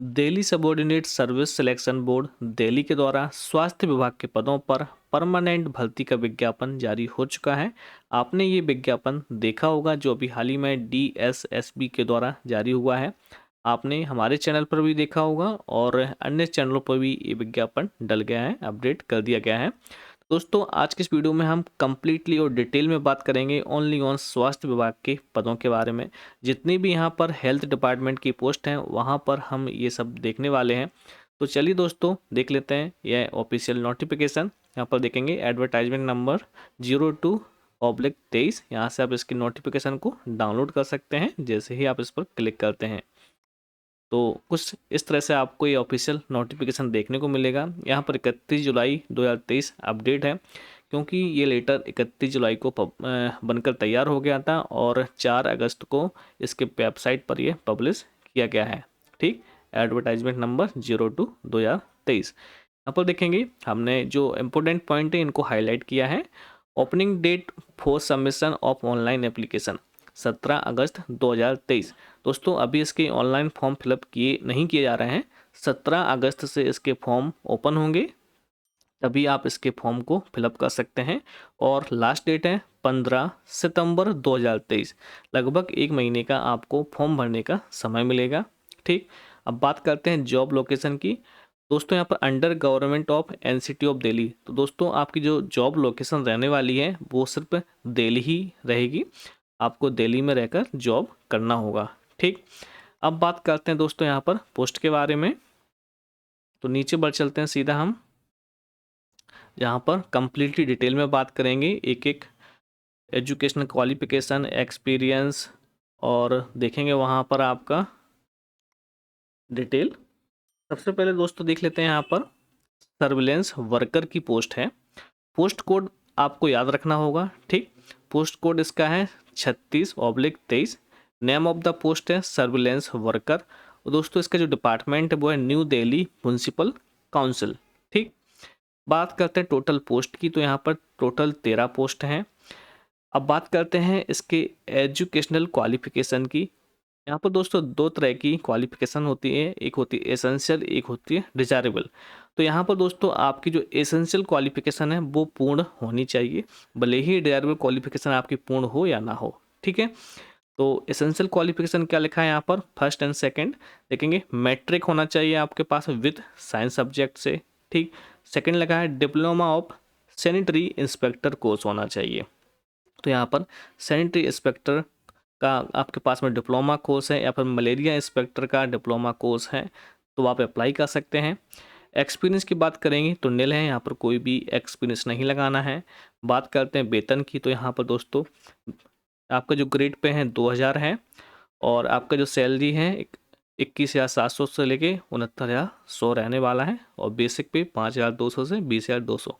Delhi subordinate service selection board Delhi के द्वारा स्वास्थ्य विभाग के पदों पर परमानेंट भर्ती का विज्ञापन जारी हो चुका है। आपने ये विज्ञापन देखा होगा जो अभी हाल ही में डीएसएसबी के द्वारा जारी हुआ है। आपने हमारे चैनल पर भी देखा होगा और अन्य चैनलों पर भी ये विज्ञापन डल गया है, अपडेट कर दिया गया है। दोस्तों आज की इस वीडियो में हम कम्प्लीटली और डिटेल में बात करेंगे ओनली ऑन स्वास्थ्य विभाग के पदों के बारे में। जितनी भी यहाँ पर हेल्थ डिपार्टमेंट की पोस्ट हैं वहाँ पर हम ये सब देखने वाले हैं। तो चलिए दोस्तों देख लेते हैं यह ऑफिशियल नोटिफिकेशन। यहाँ पर देखेंगे एडवर्टाइजमेंट नंबर 02/23। यहाँ से आप इसकी नोटिफिकेशन को डाउनलोड कर सकते हैं जैसे ही आप इस पर क्लिक करते हैं। तो कुछ इस तरह से आपको ये ऑफिशियल नोटिफिकेशन देखने को मिलेगा। यहाँ पर 31 जुलाई 2023 अपडेट है क्योंकि ये लेटर 31 जुलाई को बनकर तैयार हो गया था और 4 अगस्त को इसके वेबसाइट पर ये पब्लिश किया गया है। ठीक, एडवर्टाइजमेंट नंबर 02/2023। यहाँ पर देखेंगे हमने जो इम्पोर्टेंट पॉइंट है इनको हाईलाइट किया है। Opening date for submission of online application 17 August 2023। दोस्तों अभी इसके ऑनलाइन फॉर्म फिलअप नहीं किए जा रहे हैं। 17 अगस्त से इसके फॉर्म ओपन होंगे, तभी आप इसके फॉर्म को फिलअप कर सकते हैं। और लास्ट डेट है 15 सितंबर 2023। लगभग 1 महीने का आपको फॉर्म भरने का समय मिलेगा। ठीक, अब बात करते हैं जॉब लोकेशन की। दोस्तों यहाँ पर under government of NCT of Delhi. तो दोस्तों आपकी जो जॉब लोकेशन रहने वाली है वो सिर्फ दिल्ली ही रहेगी। आपको दिल्ली में रहकर जॉब करना होगा। ठीक, अब बात करते हैं दोस्तों यहाँ पर पोस्ट के बारे में। तो नीचे बढ़ चलते हैं सीधा हम, यहाँ पर कंप्लीटली डिटेल में बात करेंगे एक एक एजुकेशनल क्वालिफिकेशन, एक्सपीरियंस और देखेंगे वहाँ पर आपका डिटेल। सबसे पहले दोस्तों देख लेते हैं यहाँ पर सर्विलेंस वर्कर की पोस्ट है। पोस्ट कोड आपको याद रखना होगा। ठीक, पोस्ट कोड इसका है 36/23। नेम ऑफ द पोस्ट है सर्विलेंस वर्कर। और दोस्तों इसका जो डिपार्टमेंट है वो है न्यू दिल्ली म्यूनसिपल काउंसिल। ठीक, बात करते हैं टोटल पोस्ट की। तो यहाँ पर टोटल 13 पोस्ट हैं। अब बात करते हैं इसके एजुकेशनल क्वालिफिकेशन की। यहाँ पर दोस्तों 2 तरह की क्वालिफिकेशन होती है, एक होती है एसेंशियल, एक होती है डिजायरेबल। तो यहाँ पर दोस्तों आपकी जो एसेंशियल क्वालिफिकेशन है वो पूर्ण होनी चाहिए, भले ही डिजायरेबल क्वालिफिकेशन आपकी पूर्ण हो या ना हो। ठीक है, तो एसेंशियल क्वालिफिकेशन क्या लिखा है यहाँ पर, फर्स्ट एंड सेकंड देखेंगे। मैट्रिक होना चाहिए आपके पास विद साइंस सब्जेक्ट से। ठीक, सेकंड लगा है diploma of sanitary inspector course होना चाहिए। तो यहाँ पर सैनिटरी इंस्पेक्टर का आपके पास में डिप्लोमा कोर्स है या फिर मलेरिया इंस्पेक्टर का डिप्लोमा कोर्स है तो आप अप्लाई कर सकते हैं। एक्सपीरियंस की बात करेंगे तो निल है, यहाँ पर कोई भी एक्सपीरियंस नहीं लगाना है। बात करते हैं वेतन की, तो यहाँ पर दोस्तों आपका जो ग्रेड पे है 2000 है और आपका जो सैलरी है 21,700 से लेके 69,100 रहने वाला है और बेसिक पे 5,200 से 20,200।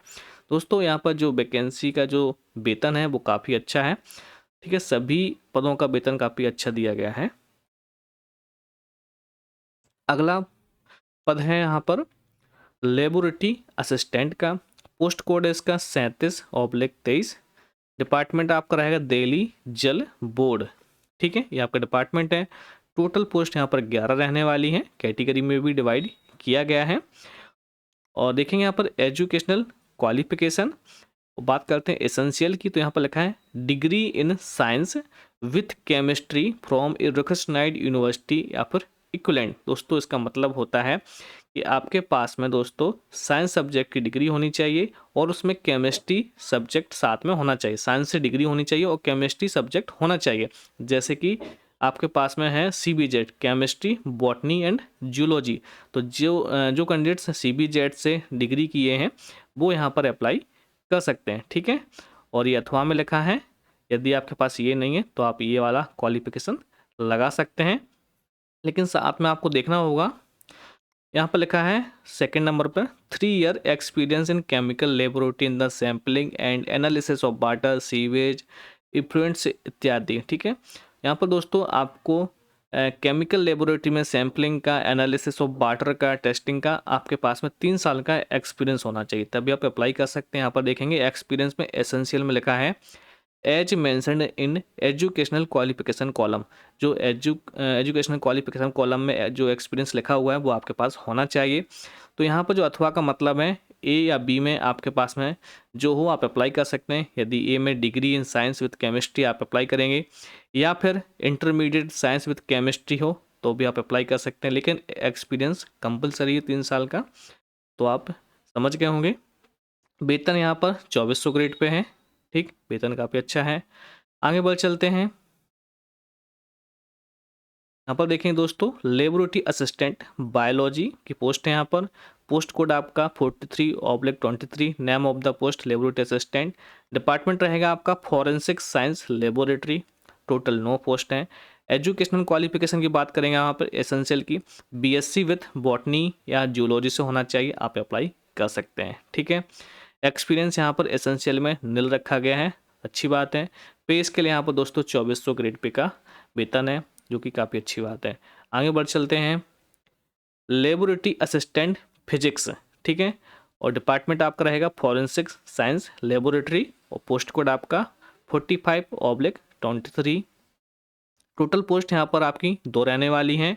दोस्तों यहाँ पर जो वैकेंसी का जो वेतन है वो काफ़ी अच्छा है। ठीक है, सभी पदों का वेतन काफ़ी अच्छा दिया गया है। अगला पद है यहाँ पर लेबोरेटरी असिस्टेंट का। पोस्ट कोड है इसका 37/23। डिपार्टमेंट आपका रहेगा दिल्ली जल बोर्ड। ठीक है, ये आपका डिपार्टमेंट है। टोटल पोस्ट यहाँ पर 11 रहने वाली हैं, कैटेगरी में भी डिवाइड किया गया है। और देखेंगे यहाँ पर एजुकेशनल क्वालिफिकेशन, बात करते हैं एसेंशियल की। तो यहाँ पर लिखा है degree in science with chemistry from a recognized university या फिर इक्विवेलेंट। दोस्तों इसका मतलब होता है कि आपके पास में दोस्तों साइंस सब्जेक्ट की डिग्री होनी चाहिए और उसमें केमिस्ट्री सब्जेक्ट साथ में होना चाहिए। साइंस से डिग्री होनी चाहिए और केमिस्ट्री सब्जेक्ट होना चाहिए। जैसे कि आपके पास में है CBZ chemistry, botany and zoology. तो जो कैंडिडेट्स CBZ से डिग्री किए हैं वो यहाँ पर अप्लाई कर सकते हैं। ठीक है, और ये अथवा में लिखा है, यदि आपके पास ये नहीं है तो आप ये वाला क्वालिफिकेशन लगा सकते हैं। लेकिन साथ में आपको देखना होगा, यहाँ पर लिखा है सेकंड नंबर पर 3 year experience in chemical laboratory in the sampling and analysis of water, sewage, effluents इत्यादि। ठीक है, यहाँ पर दोस्तों आपको केमिकल लेबोरेटरी में सैम्पलिंग का, एनालिसिस ऑफ वाटर का, टेस्टिंग का आपके पास में 3 साल का एक्सपीरियंस होना चाहिए, तभी आप अप्लाई कर सकते हैं। यहाँ पर देखेंगे एक्सपीरियंस में एसेंशियल में लिखा है as mentioned in educational qualification column. जो एजुकेशनल क्वालिफिकेशन कॉलम में जो एक्सपीरियंस लिखा हुआ है वो आपके पास होना चाहिए। तो यहाँ पर जो अथवा का मतलब है ए या बी में आपके पास में जो हो आप अप्लाई कर सकते हैं। यदि ए में degree in science with chemistry आप अप्लाई करेंगे, या फिर इंटरमीडिएट साइंस विद केमिस्ट्री हो तो भी आप अप्लाई कर सकते हैं, लेकिन एक्सपीरियंस कंपलसरी है 3 साल का। तो आप समझ गए होंगे। वेतन यहाँ पर 2400 ग्रेड पे है। ठीक, वेतन काफ़ी अच्छा है। आगे बढ़ चलते हैं। यहाँ पर देखें दोस्तों, लेबोरेटरी असिस्टेंट बायोलॉजी की पोस्ट है। यहाँ पर पोस्ट कोड आपका 43/23, name of the post laboratory assistant. Department रहेगा आपका forensic science laboratory. Total 9 post हैं। एजुकेशनल क्वालिफिकेशन की बात करेंगे यहाँ पर एसेंशियल की बीएससी विथ बॉटनी या जूलॉजी से होना चाहिए, आप अप्लाई कर सकते हैं। ठीक है, एक्सपीरियंस यहाँ पर एसेंशियल में नील रखा गया है, अच्छी बात है। पे इसके लिए यहाँ पर दोस्तों 2400 ग्रेड पे का वेतन है, जो कि काफ़ी अच्छी बात है। आगे बढ़ चलते हैं। लेबोरेटरी असिस्टेंट फिजिक्स, ठीक है, और डिपार्टमेंट आपका रहेगा फॉरेंसिक साइंस लेबोरेटरी, और पोस्ट कोड आपका 45/23। टोटल पोस्ट यहाँ पर आपकी 2 रहने वाली हैं।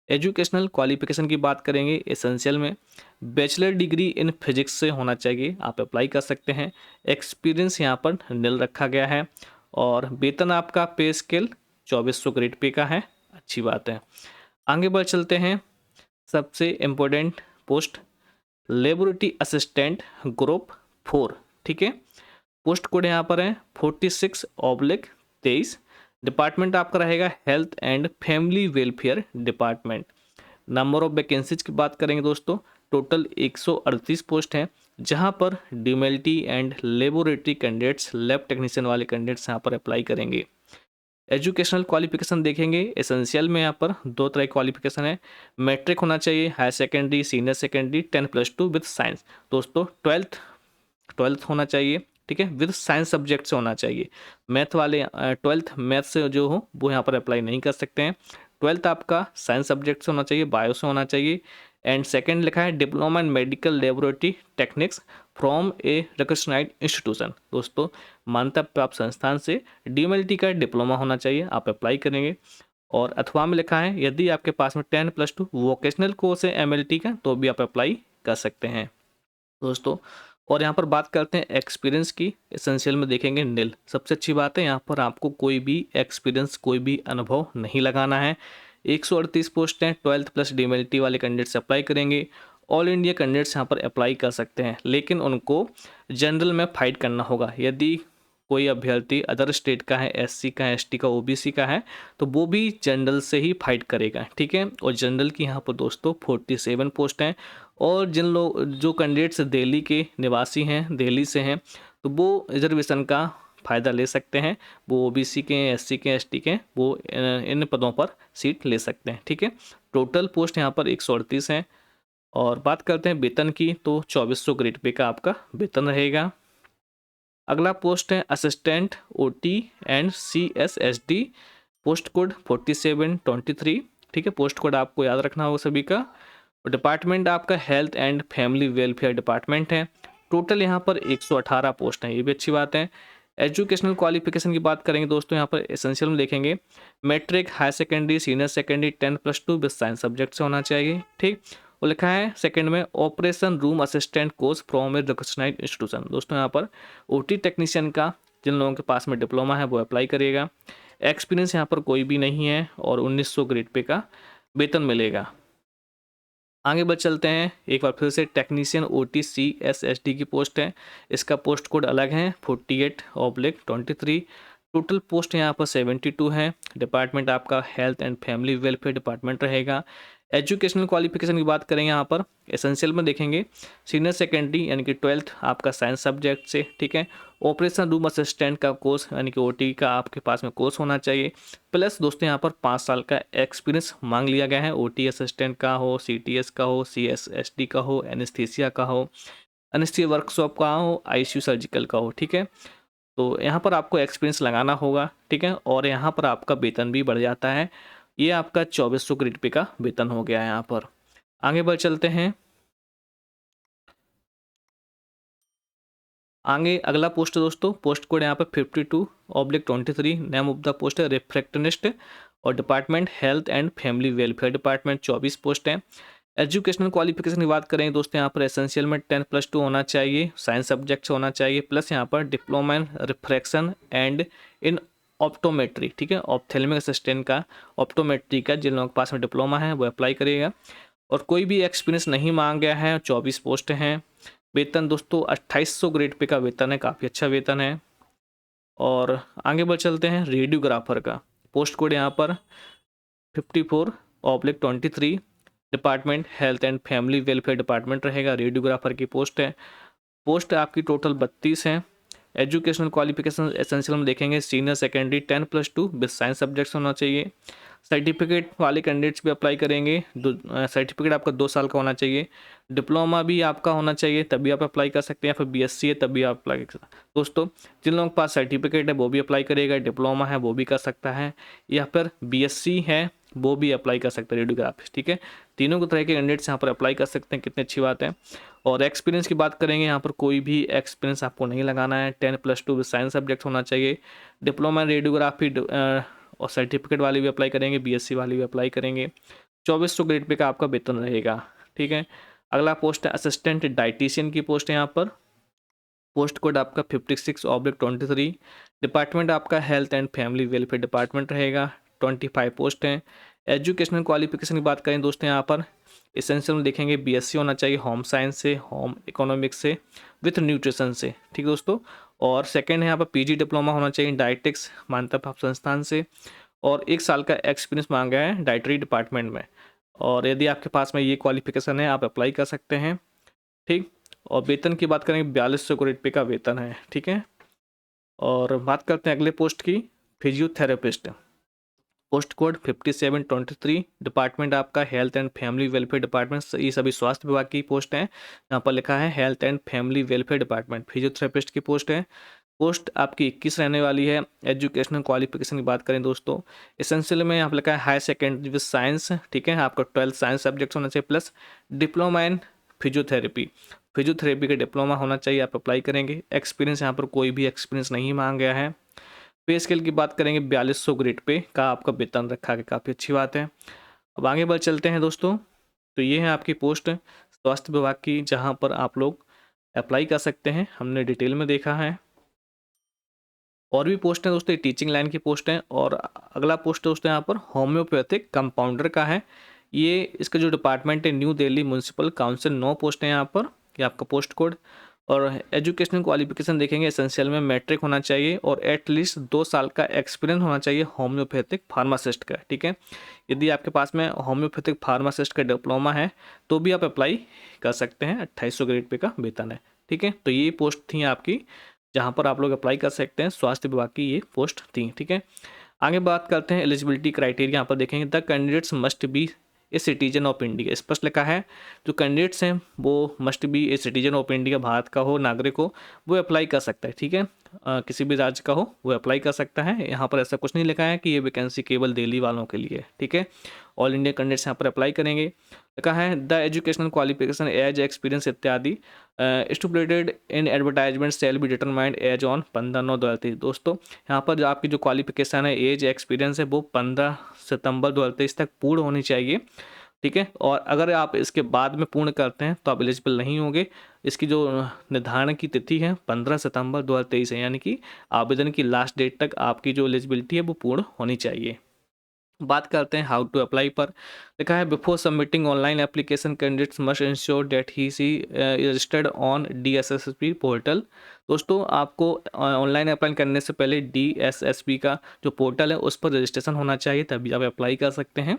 एजुकेशनल क्वालिफिकेशन की बात करेंगे एसेंशियल में बैचलर डिग्री इन फिजिक्स से होना चाहिए, आप अप्लाई कर सकते हैं। एक्सपीरियंस यहाँ पर नील रखा गया है, और वेतन आपका पे स्केल 2400 ग्रेड पे का है, अच्छी बात है। आगे बढ़ चलते हैं। सबसे important post laboratory assistant group 4, ठीक है, पोस्ट कोड यहाँ पर है 46/23। डिपार्टमेंट आपका रहेगा health and family welfare department. Number of vacancies की बात करेंगे दोस्तों, टोटल 138 पोस्ट हैं, जहां पर DMLT and laboratory candidates, lab technician वाले कैंडिडेट्स यहाँ पर अप्लाई करेंगे। एजुकेशनल क्वालिफिकेशन देखेंगे एसेंशियल में यहाँ पर 2 तरह की क्वालिफिकेशन है। मैट्रिक होना चाहिए, higher secondary, senior secondary, 10+2 with science. दोस्तों 12th होना चाहिए, ठीक है, विद साइंस सब्जेक्ट से होना चाहिए। मैथ वाले 12th मैथ से जो हो वो यहाँ पर अप्लाई नहीं कर सकते हैं। 12th आपका साइंस सब्जेक्ट से होना चाहिए, बायो से होना चाहिए। एंड सेकंड लिखा है diploma in medical laboratory techniques from a recognized institution. दोस्तों मान्यता प्राप्त संस्थान से डीएमएलटी का डिप्लोमा होना चाहिए, आप अप्लाई करेंगे। और अथवा में लिखा है यदि आपके पास में 10+2 वोकेशनल कोर्स है एमएलटी का तो भी आप अप्लाई कर सकते हैं दोस्तों। और यहाँ पर बात करते हैं एक्सपीरियंस की, एसेंशियल में देखेंगे नील। सबसे अच्छी बात है यहाँ पर आपको कोई भी एक्सपीरियंस, कोई भी अनुभव नहीं लगाना है। 138 पोस्ट हैं, 12th प्लस डीएमएलटी वाले कैंडिडेट्स अप्लाई करेंगे। ऑल इंडिया कैंडिडेट्स यहाँ पर अप्लाई कर सकते हैं, लेकिन उनको जनरल में फाइट करना होगा। यदि कोई अभ्यर्थी अदर स्टेट का है, एससी का है, एसटी का, ओबीसी का है, तो वो भी जनरल से ही फाइट करेगा, ठीक है। और जनरल की यहाँ पर दोस्तों 47 पोस्ट हैं। और जिन लोग जो कैंडिडेट्स दिल्ली के निवासी हैं, दिल्ली से हैं, तो वो रिजर्वेशन का फ़ायदा ले सकते हैं। वो ओबीसी के, एससी के, एसटी के, वो इन पदों पर सीट ले सकते हैं, ठीक है। टोटल पोस्ट यहाँ पर 138 हैं। और बात करते हैं वेतन की, तो 2400 ग्रेड पे का आपका वेतन रहेगा। अगला पोस्ट है assistant OT and CSSD, post code 47/23, ठीक है। पोस्ट कोड आपको याद रखना होगा सभी का। और डिपार्टमेंट आपका health and family welfare department है। टोटल यहाँ पर 118 पोस्ट हैं, ये भी अच्छी बात है। एजुकेशनल क्वालिफिकेशन की बात करेंगे दोस्तों, यहाँ पर एसेंशियल में देखेंगे matric, higher secondary, senior secondary, 10+2 with science subject से होना चाहिए, ठीक। वो लिखा है सेकंड में operation room assistant course from a recognized institution. दोस्तों यहाँ पर ओटी टेक्नीशियन का जिन लोगों के पास में डिप्लोमा है वो अप्लाई करिएगा। एक्सपीरियंस यहाँ पर कोई भी नहीं है, और 1900 ग्रेड पे का वेतन मिलेगा। आगे बढ़ चलते हैं। एक बार फिर से टेक्नीशियन ओटी सीएसएसडी की पोस्ट है, इसका पोस्ट कोड अलग है 48/23। टोटल पोस्ट यहाँ पर 72 है। डिपार्टमेंट आपका health and family welfare department रहेगा। एजुकेशनल क्वालिफिकेशन की बात करें यहाँ पर एसेंशियल में देखेंगे सीनियर सेकेंडरी यानी कि 12th आपका साइंस सब्जेक्ट से, ठीक है। ऑपरेशन रूम असिस्टेंट का कोर्स यानी कि ओटी का आपके पास में कोर्स होना चाहिए। प्लस दोस्तों यहाँ पर 5 साल का एक्सपीरियंस मांग लिया गया है। ओटी असिस्टेंट का हो, सीटीएस का हो, सीएसएसडी का हो, एनेस्थीसिया का हो, एनेस्थीसिया वर्कशॉप का हो, आईसीयू सर्जिकल का हो, ठीक है। तो यहाँ पर आपको एक्सपीरियंस लगाना होगा, ठीक है। और यहाँ पर आपका वेतन भी बढ़ जाता है। ये आपका 2400 ग्रेड पे का वेतन हो गया है यहाँ पर। आगे बढ़ चलते हैं। आगे अगला पोस्ट है दोस्तों, पोस्ट कोड यहाँ पर 52/23, नेम ऑफ द पोस्ट है रिफ्रैक्शनिस्ट, और department health and family welfare department 24 post है। एजुकेशनल क्वालिफिकेशन की बात करें दोस्तों, यहाँ पर एसेंशियल में 10+2 होना चाहिए, साइंस सब्जेक्ट से होना चाहिए, प्लस यहाँ पर diploma in refraction and in optometry, ठीक है, ऑप्थेल्मिक असिस्टेंट का, ऑप्टोमेट्री का जिन लोगों के पास में डिप्लोमा है वो अप्लाई करिएगा। और कोई भी एक्सपीरियंस नहीं मांग गया है, 24 पोस्ट हैं। वेतन दोस्तों 2800 ग्रेड पे का वेतन है, काफ़ी अच्छा वेतन है। और आगे बढ़ चलते हैं रेडियोग्राफर का, पोस्ट कोड यहाँ पर 54/23, department health and family welfare department रहेगा, रेडियोग्राफर की पोस्ट है। पोस्ट आपकी टोटल 32 हैं। एजुकेशनल क्वालिफिकेशन एसेंशियल में देखेंगे senior secondary 10+2 with science subjects होना चाहिए। सर्टिफिकेट वाले कैंडिडेट्स भी अप्लाई करेंगे, सर्टिफिकेट आपका 2 साल का होना चाहिए। डिप्लोमा भी आपका होना चाहिए तभी आप अप्लाई कर सकते हैं, या फिर बीएससी है तभी आप अप्लाई कर सकते हैं। दोस्तों जिन लोगों के पास सर्टिफिकेट है वो भी अप्लाई करेगा, डिप्लोमा है वो भी कर सकता है, या फिर बीएससी है वो भी अप्लाई कर सकते हैं रेडियोग्राफिस्ट, ठीक है। तीनों को तरह के कैंडिडेट्स यहाँ पर अप्लाई कर सकते हैं, कितनी अच्छी बात है। और एक्सपीरियंस की बात करेंगे, यहाँ पर कोई भी एक्सपीरियंस आपको नहीं लगाना है, 10+2 विद साइंस सब्जेक्ट होना चाहिए। डिप्लोमा इन रेडियोग्राफी और सर्टिफिकेट वाले भी अप्लाई करेंगे, बीएससी वाले भी अप्लाई करेंगे। 2400 ग्रेड पे का आपका वेतन रहेगा, ठीक है। अगला पोस्ट है असिस्टेंट डाइटिशियन की पोस्ट है यहाँ पर, पोस्ट कोड आपका 56/23, डिपार्टमेंट आपका health and family welfare department रहेगा, 25 पोस्ट हैं। एजुकेशनल क्वालिफिकेशन की बात करें दोस्तों, यहाँ पर एसेंशियल में देखेंगे बीएससी होना चाहिए होम साइंस से, होम इकोनॉमिक्स से, विथ न्यूट्रिशन से, ठीक है दोस्तों। और सेकंड है यहाँ पर पीजी डिप्लोमा होना चाहिए डाइटेक्स मान्यता प्राप्त संस्थान से, और 1 साल का एक्सपीरियंस मांगा है डाइटरी डिपार्टमेंट में। और यदि आपके पास में ये क्वालिफिकेशन है आप अप्लाई कर सकते हैं, ठीक। और वेतन की बात करेंगे 4200 ग्रेड पे का वेतन है, ठीक है। और बात करते हैं अगले पोस्ट की, फिजियोथेरेपिस्ट, पोस्ट कोड 57/23, डिपार्टमेंट आपका health and family welfare department, ये सभी स्वास्थ्य विभाग की पोस्ट हैं। यहाँ पर लिखा है health and family welfare department, physiotherapist की पोस्ट है। पोस्ट आपकी 21 रहने वाली है। एजुकेशनल क्वालिफिकेशन की बात करें दोस्तों, एसेंशियल में यहाँ पर लिखा है हाई सेकेंडरी विद साइंस, ठीक है, आपका 12 साइंस सब्जेक्ट होना चाहिए, plus diploma in physiotherapy, physiotherapy का डिप्लोमा होना चाहिए, आप अप्लाई करेंगे। एक्सपीरियंस यहाँ पर कोई भी एक्सपीरियंस नहीं मांग गया है। पे स्केल की बात करेंगे 4200 ग्रेड पे का आपका वेतन रखा गया, काफ़ी अच्छी बात है। अब आगे बढ़ चलते हैं दोस्तों, तो ये है आपकी पोस्ट स्वास्थ्य विभाग की, जहाँ पर आप लोग अप्लाई कर सकते हैं, हमने डिटेल में देखा है। और भी पोस्ट हैं दोस्तों, टीचिंग लाइन की पोस्ट हैं। और अगला पोस्ट दोस्तों यहाँ पर होम्योपैथिक कंपाउंडर का है। ये इसका जो डिपार्टमेंट है new Delhi municipal council, 9 post हैं यहाँ पर, ये आपका पोस्ट कोड। और एजुकेशनल क्वालिफिकेशन देखेंगे एसेंशियल में मैट्रिक होना चाहिए, और एटलीस्ट 2 साल का एक्सपीरियंस होना चाहिए होम्योपैथिक फार्मासिस्ट का, ठीक है। यदि आपके पास में होम्योपैथिक फार्मासिस्ट का डिप्लोमा है तो भी आप अप्लाई कर सकते हैं, 2800 ग्रेड पे का वेतन है, ठीक है। तो ये पोस्ट थी आपकी जहाँ पर आप लोग अप्लाई कर सकते हैं, स्वास्थ्य विभाग की ये पोस्ट थी, ठीक है। आगे बात करते हैं एलिजिबिलिटी क्राइटेरिया, यहाँ पर देखेंगे the candidates must be a citizen of India, स्पष्ट लिखा है जो कैंडिडेट्स हैं वो must be a citizen of India, Bharat का हो, नागरिक हो, वो अप्लाई कर सकता है, ठीक है। किसी भी राज्य का हो वो अप्लाई कर सकता है। यहाँ पर ऐसा कुछ नहीं लिखा है कि ये वैकेंसी केवल दिल्ली वालों के लिए है, ठीक है। ऑल इंडिया कैंडिडेट्स यहाँ पर अप्लाई करेंगे। लिखा है the educational qualification as experience इत्यादि stipulated in advertisement shall be determined as on 15/9/2023। दोस्तों यहाँ पर जो आपकी जो क्वालिफिकेशन है, एज एक्सपीरियंस है, वो 15 सितंबर 2023 तक पूर्ण होनी चाहिए, ठीक है। और अगर आप इसके बाद में पूर्ण करते हैं तो आप एलिजिबल नहीं होंगे। इसकी जो निर्धारण की तिथि है 15 सितंबर 2023 है, यानी कि आवेदन की लास्ट डेट तक आपकी जो एलिजिबिलिटी है वो पूर्ण होनी चाहिए। बात करते हैं हाउ टू अप्लाई पर। लिखा है before submitting online application candidates must ensure that he is registered on DSSP portal. दोस्तों आपको ऑनलाइन अप्लाई करने से पहले DSSP का जो पोर्टल है उस पर रजिस्ट्रेशन होना चाहिए, तभी आप अप्लाई कर सकते हैं।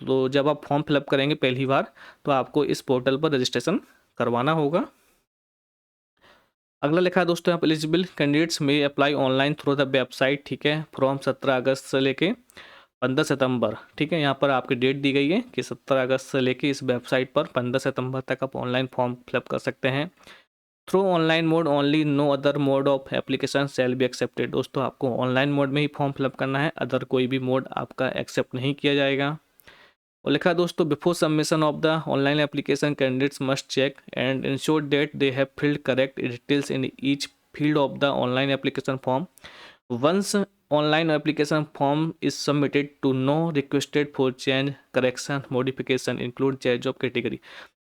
तो जब आप फॉर्म फिलअप करेंगे पहली बार तो आपको इस पोर्टल पर रजिस्ट्रेशन करवाना होगा। अगला लिखा है दोस्तों आप एलिजिबल कैंडिडेट्स में apply online through the website, ठीक है, फ्रॉम 17 अगस्त से लेके 15 सितंबर, ठीक है। यहाँ पर आपकी डेट दी गई है कि 17 अगस्त से लेके इस वेबसाइट पर 15 सितंबर तक आप ऑनलाइन फॉर्म फिलअप कर सकते हैं। Through online mode only, no other mode of application shall be accepted. दोस्तों आपको ऑनलाइन मोड में ही फॉर्म फिलअप करना है, अदर कोई भी मोड आपका एक्सेप्ट नहीं किया जाएगा। और लिखा दोस्तों before submission of the online application candidates must check and ensure that they have filled correct details in each field of the online application form. Once online application form is submitted to no requested for change, correction, modification include change of category.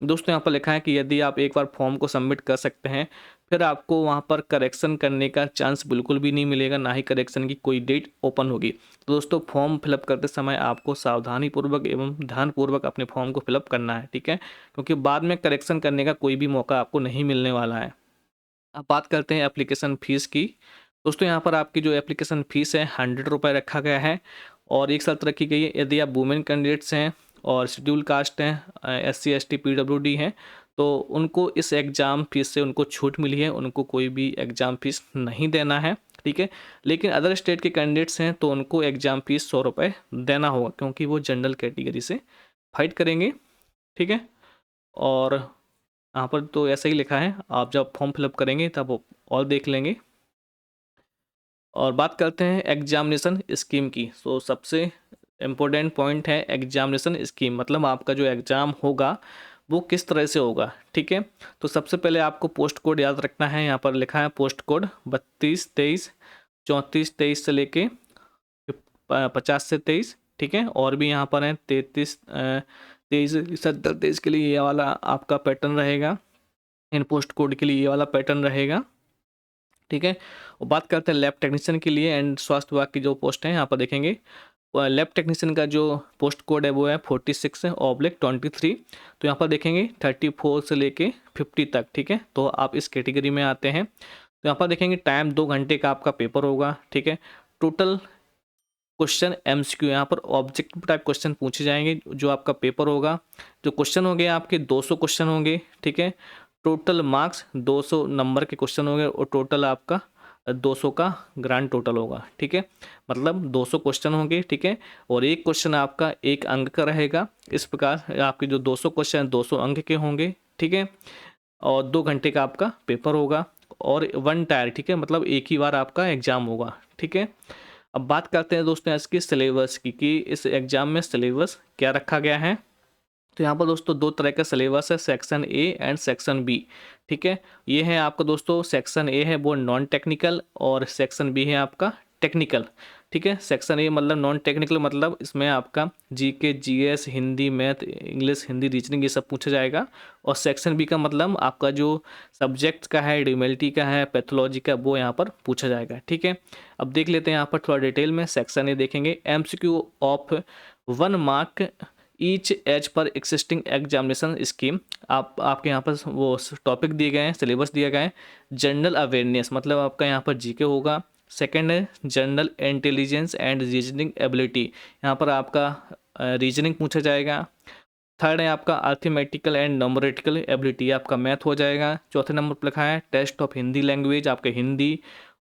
दोस्तों यहाँ पर लिखा है कि यदि आप एक बार form को सबमिट कर सकते हैं फिर आपको वहाँ पर करेक्शन करने का चांस बिल्कुल भी नहीं मिलेगा, ना ही करेक्शन की कोई डेट ओपन होगी। तो दोस्तों फॉर्म फिलअप करते समय आपको सावधानीपूर्वक एवं ध्यानपूर्वक अपने फॉर्म को फिलअप करना है, ठीक है, क्योंकि बाद में करेक्शन करने का कोई भी मौका आपको नहीं मिलने वाला है। अब बात करते हैं एप्लीकेशन फ़ीस की। दोस्तों यहाँ पर आपकी जो एप्लीकेशन फ़ीस है 100 रुपये रखा गया है और एक शर्त रखी गई है, यदि आप वुमेन कैंडिडेट्स हैं और शेड्यूल कास्ट हैं, SC ST PWD हैं, तो उनको इस एग्ज़ाम फीस से उनको छूट मिली है, उनको कोई भी एग्ज़ाम फीस नहीं देना है, ठीक है। लेकिन अदर स्टेट के कैंडिडेट्स हैं तो उनको एग्ज़ाम फीस 100 रुपये देना होगा, क्योंकि वो जनरल कैटेगरी से फाइट करेंगे, ठीक है। और यहाँ पर तो ऐसा ही लिखा है, आप जब फॉर्म फिलअप करेंगे तब और देख लेंगे। और बात करते हैं एग्जामिनेशन स्कीम की। सो सबसे इम्पोर्टेंट पॉइंट है एग्जामिनेशन स्कीम, मतलब आपका जो एग्ज़ाम होगा वो किस तरह से होगा, ठीक है। तो सबसे पहले आपको पोस्ट कोड याद रखना है। यहाँ पर लिखा है पोस्ट कोड 32 23 34 23 से लेके 50 से 23, ठीक है। और भी यहाँ पर है 33 23 70 23 के लिए ये वाला आपका पैटर्न रहेगा, इन पोस्ट कोड के लिए ये वाला पैटर्न रहेगा, ठीक है। और बात करते हैं लैब टेक्नीशियन के लिए एंड स्वास्थ्य विभाग की जो पोस्ट है यहाँ पर देखेंगे। लैब टेक्नीशियन का जो पोस्ट कोड है वो है 46/23। तो यहाँ पर देखेंगे 34 से लेके 50 तक, ठीक है। तो आप इस कैटेगरी में आते हैं। तो यहाँ पर देखेंगे टाइम 2 घंटे का आपका पेपर होगा, ठीक है। टोटल क्वेश्चन MCQ, यहाँ पर ऑब्जेक्टिव टाइप क्वेश्चन पूछे जाएंगे। जो आपका पेपर होगा, जो क्वेश्चन होंगे आपके 200 क्वेश्चन होंगे, ठीक है। टोटल मार्क्स 200 नंबर के क्वेश्चन होंगे और टोटल आपका 200 का ग्रांड टोटल होगा, ठीक है। मतलब 200 क्वेश्चन होंगे, ठीक है। और एक क्वेश्चन आपका 1 अंक का रहेगा। इस प्रकार आपके जो 200 क्वेश्चन 200 अंक के होंगे, ठीक है। और 2 घंटे का आपका पेपर होगा और 1 टायर, ठीक है, मतलब एक ही बार आपका एग्ज़ाम होगा, ठीक है। अब बात करते हैं दोस्तों इसकी सिलेबस की कि इस एग्ज़ाम में सिलेबस क्या रखा गया है। तो यहाँ पर दोस्तों 2 तरह का सिलेबस है, section A and section B, ठीक है। ये है आपका दोस्तों सेक्शन A है वो नॉन टेक्निकल और सेक्शन B है आपका टेक्निकल, ठीक है। सेक्शन A मतलब नॉन टेक्निकल, मतलब इसमें आपका GK GS Hindi math English Hindi reasoning ये सब पूछा जाएगा। और सेक्शन B का मतलब आपका जो सब्जेक्ट का है, ड्यूमेलिटी का है, पैथोलॉजी का, वो यहाँ पर पूछा जाएगा, ठीक है। अब देख लेते हैं यहाँ पर थोड़ा डिटेल में। सेक्शन A देखेंगे, MCQ of 1 mark each as per existing examination scheme. आपके यहाँ पर वो टॉपिक दिए गए हैं, सिलेबस दिया गया है। जनरल अवेयरनेस मतलब आपका यहाँ पर GK होगा। सेकंड है general intelligence and reasoning ability, यहाँ पर आपका रीजनिंग पूछा जाएगा। थर्ड है आपका अर्थमेटिकल एंड नंबरेटिकल एबिलिटी, आपका मैथ हो जाएगा। चौथे नंबर पर लिखा है टेस्ट ऑफ हिंदी लैंग्वेज, आपके हिंदी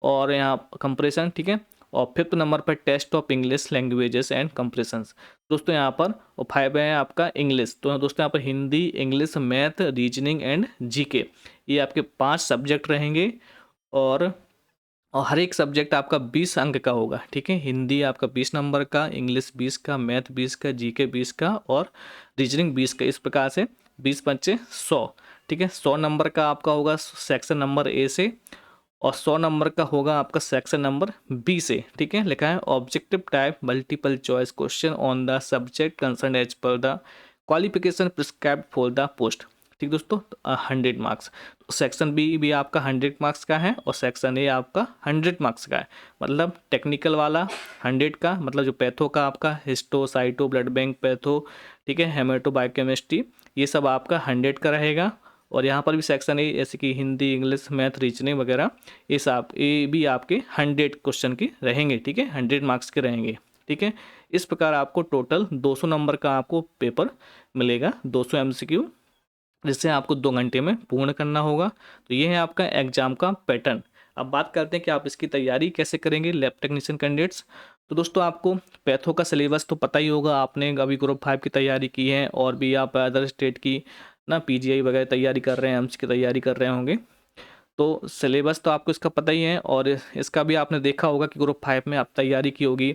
और यहाँ कंप्रेशन, ठीक है। और 5th नंबर पर test of English languages and comprehensions दोस्तों यहाँ पर। और 5 है आपका इंग्लिश। तो दोस्तों यहाँ पर Hindi, English, math, reasoning and GK, ये आपके 5 सब्जेक्ट रहेंगे। और हर एक सब्जेक्ट आपका 20 अंक का होगा, ठीक है। हिंदी आपका 20 नंबर का, इंग्लिश 20 का, मैथ 20 का, GK 20 का और रीजनिंग 20 का। इस प्रकार से 20 पंचे 100, ठीक है। 100 नंबर का आपका होगा सेक्शन नंबर A से और 100 नंबर का होगा आपका सेक्शन नंबर B से, ठीक है। लिखा है objective type multiple choice question on the subject concern as per the qualification prescribed for the post, ठीक दोस्तों। 100 मार्क्स। सेक्शन B भी आपका 100 मार्क्स का है और सेक्शन A आपका 100 मार्क्स का है। मतलब टेक्निकल वाला 100 का, मतलब जो पैथो का आपका histo cyto blood bank patho, ठीक है, हेमेटो बायोकेमिस्ट्री, ये सब आपका 100 का रहेगा। और यहाँ पर भी सेक्शन A जैसे कि हिंदी, इंग्लिश, मैथ, रीजनिंग वगैरह, ये भी आपके 100 क्वेश्चन की रहेंगे, ठीक है, 100 मार्क्स के रहेंगे, ठीक है। इस प्रकार आपको टोटल 200 नंबर का आपको पेपर मिलेगा, 200 MCQ, जिससे आपको 2 घंटे में पूर्ण करना होगा। तो ये है आपका एग्जाम का पैटर्न। अब बात करते हैं कि आप इसकी तैयारी कैसे करेंगे लैब टेक्नीशियन कैंडिडेट्स। तो दोस्तों आपको पैथो का सिलेबस तो पता ही होगा, आपने अभी ग्रुप 5 की तैयारी की है और भी आप अदर स्टेट की ना PGI वगैरह तैयारी कर रहे हैं, एम्स की तैयारी कर रहे होंगे, तो सिलेबस तो आपको इसका पता ही है। और इसका भी आपने देखा होगा कि ग्रुप 5 में आप तैयारी की होगी,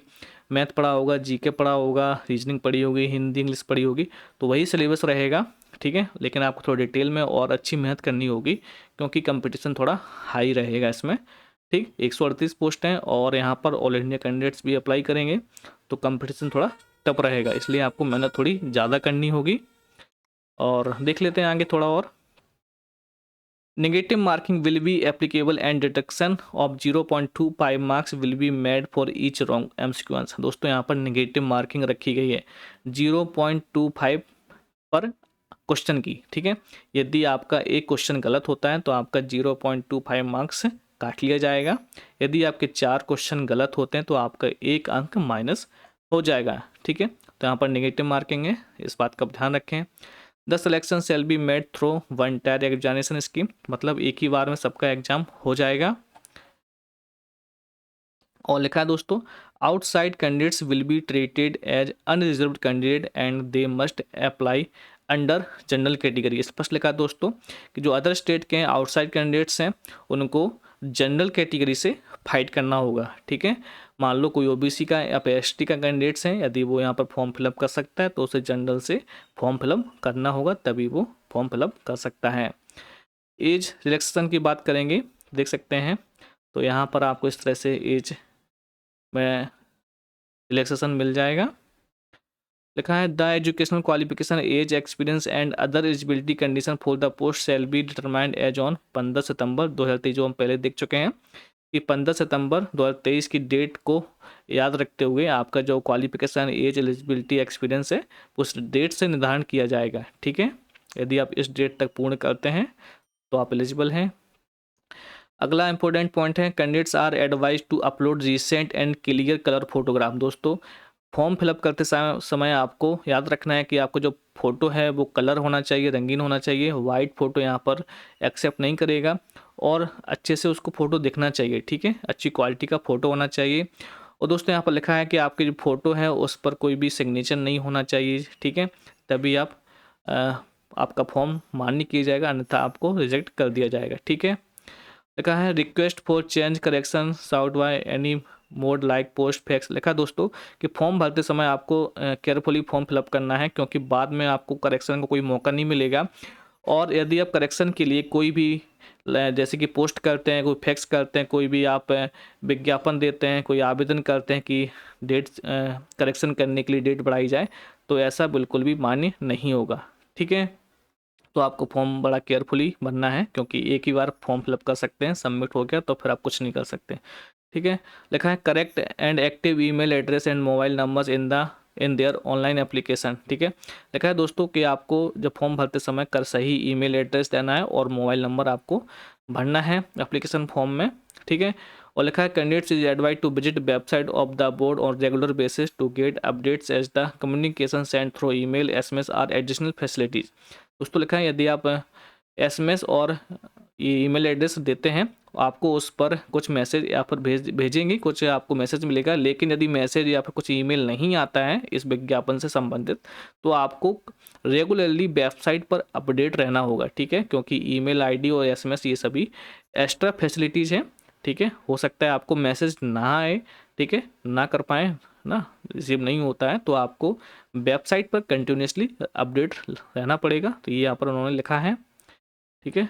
मैथ पढ़ा होगा, जीके पढ़ा होगा, रीजनिंग पढ़ी होगी, हिंदी इंग्लिश पढ़ी होगी, तो वही सिलेबस रहेगा, ठीक है। लेकिन आपको थोड़ा डिटेल में और अच्छी मेहनत करनी होगी क्योंकि कंपटीशन थोड़ा हाई रहेगा इसमें, ठीक। 138 पोस्ट हैं और यहाँ पर ऑल इंडिया कैंडिडेट्स भी अप्लाई करेंगे, तो कंपटीशन थोड़ा टफ रहेगा, इसलिए आपको मेहनत थोड़ी ज़्यादा करनी होगी। और देख लेते हैं आगे थोड़ा और। Negative marking will be applicable and deduction of 0.25 marks will be made for each wrong MCQ answer. दोस्तों यहाँ पर नेगेटिव मार्किंग रखी गई है 0.25 पर क्वेश्चन की, ठीक है। यदि आपका एक क्वेश्चन गलत होता है तो आपका 0.25 मार्क्स काट लिया जाएगा। यदि आपके 4 क्वेश्चन गलत होते हैं तो आपका 1 अंक माइनस हो जाएगा, ठीक है। तो यहाँ पर नेगेटिव मार्किंग है, इस बात का ध्यान रखें। The selection shall be made through one tyre examination scheme, मतलब एक ही बार में सबका एग्जाम हो जाएगा। और लिखा है दोस्तों, outside candidates will be treated as unreserved candidate and they must apply under general category. स्पष्ट लिखा है दोस्तों कि जो अदर स्टेट के आउटसाइड कैंडिडेट्स हैं उनको जनरल कैटेगरी से फाइट करना होगा, ठीक है। मान लो कोई ओबीसी का या फिर एसटी का कैंडिडेट्स हैं, यदि वो यहाँ पर फॉर्म फिलअप कर सकता है तो उसे जनरल से फॉर्म फिलअप करना होगा, तभी वो फॉर्म फिलअप कर सकता है। एज रिलैक्सेशन की बात करेंगे, देख सकते हैं, तो यहाँ पर आपको इस तरह से एज में रिलैक्सेशन मिल जाएगा। लिखा है the educational qualification as experience and other eligibility condition for the post shall be determined as on 15 September 2023, जो हम पहले देख चुके हैं कि 15 सितंबर 2023 की डेट को याद रखते हुए आपका जो क्वालिफिकेशन एज एलिजिबिलिटी एक्सपीरियंस है उस डेट से निर्धारण किया जाएगा, ठीक है। यदि आप इस डेट तक पूर्ण करते हैं तो आप एलिजिबल हैं। अगला इंपॉर्टेंट पॉइंट है candidates are advise to upload recent and clear colour photograph. दोस्तों फॉर्म फिलअप करते समय आपको याद रखना है कि आपको जो फ़ोटो है वो कलर होना चाहिए, रंगीन होना चाहिए। वाइट फ़ोटो यहाँ पर एक्सेप्ट नहीं करेगा और अच्छे से उसको फ़ोटो दिखना चाहिए, ठीक है। अच्छी क्वालिटी का फ़ोटो होना चाहिए। और दोस्तों यहाँ पर लिखा है कि आपकी जो फ़ोटो है उस पर कोई भी सिग्नेचर नहीं होना चाहिए, ठीक है, तभी आपका फॉर्म मान्य किया जाएगा, अन्यथा आपको रिजेक्ट कर दिया जाएगा, ठीक है। लिखा है request for change correction sought by any mode like post fax. लिखा दोस्तों कि फॉर्म भरते समय आपको केयरफुली फॉर्म फिलअप करना है क्योंकि बाद में आपको करेक्शन का कोई मौका नहीं मिलेगा। और यदि आप करेक्शन के लिए कोई भी जैसे कि पोस्ट करते हैं, कोई फैक्स करते हैं, कोई भी आप विज्ञापन देते हैं, कोई आवेदन करते हैं कि डेट करेक्शन करने के लिए डेट बढ़ाई जाए, तो ऐसा बिल्कुल भी मान्य नहीं होगा, ठीक है। तो आपको फॉर्म बड़ा केयरफुली भरना है क्योंकि एक ही बार फॉर्म फिलअप कर सकते हैं, सबमिट हो गया तो फिर आप कुछ नहीं कर सकते, ठीक है। लिखा है correct and active email address and mobile numbers in their online application, ठीक है। लिखा है दोस्तों कि आपको जब फॉर्म भरते समय कर सही ईमेल एड्रेस देना है और मोबाइल नंबर आपको भरना है एप्लीकेशन फॉर्म में, ठीक है। और लिखा है candidates is advise to visit website of the board on regular basis to get updates as the communication send through email SMS are additional facilities. दोस्तों लिखा है यदि आप SMS और ईमेल एड्रेस देते हैं आपको उस पर कुछ मैसेज या फिर भेजेंगे, कुछ आपको मैसेज मिलेगा। लेकिन यदि मैसेज या फिर कुछ ईमेल नहीं आता है इस विज्ञापन से संबंधित तो आपको रेगुलरली वेबसाइट पर अपडेट रहना होगा, ठीक है, क्योंकि ईमेल आईडी और SMS ये सभी एक्स्ट्रा फैसिलिटीज़ हैं, ठीक है। हो सकता है आपको मैसेज ना आए, ठीक है, ना कर पाएँ ना, रिसीव नहीं होता है, तो आपको वेबसाइट पर कंटिन्यूसली अपडेट रहना पड़ेगा। तो ये यहाँ पर उन्होंने लिखा है, ठीक है।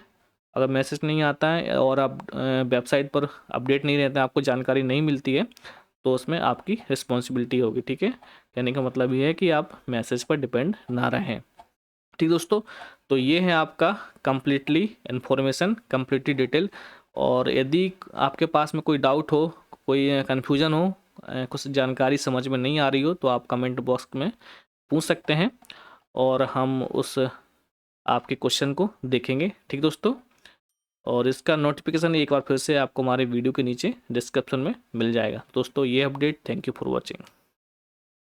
अगर मैसेज नहीं आता है और आप वेबसाइट पर अपडेट नहीं रहते हैं, आपको जानकारी नहीं मिलती है, तो उसमें आपकी रिस्पॉन्सिबिलिटी होगी, ठीक है। कहने का मतलब ये है कि आप मैसेज पर डिपेंड ना रहें, ठीक दोस्तों। तो ये है आपका कम्प्लीटली इन्फॉर्मेशन, कम्प्लीटली डिटेल। और यदि आपके पास में कोई डाउट हो, कोई कन्फ्यूजन हो, कुछ जानकारी समझ में नहीं आ रही हो, तो आप कमेंट बॉक्स में पूछ सकते हैं और हम उस आपके क्वेश्चन को देखेंगे, ठीक दोस्तों। और इसका नोटिफिकेशन एक बार फिर से आपको हमारे वीडियो के नीचे डिस्क्रिप्शन में मिल जाएगा। दोस्तों ये update, thank you for watching.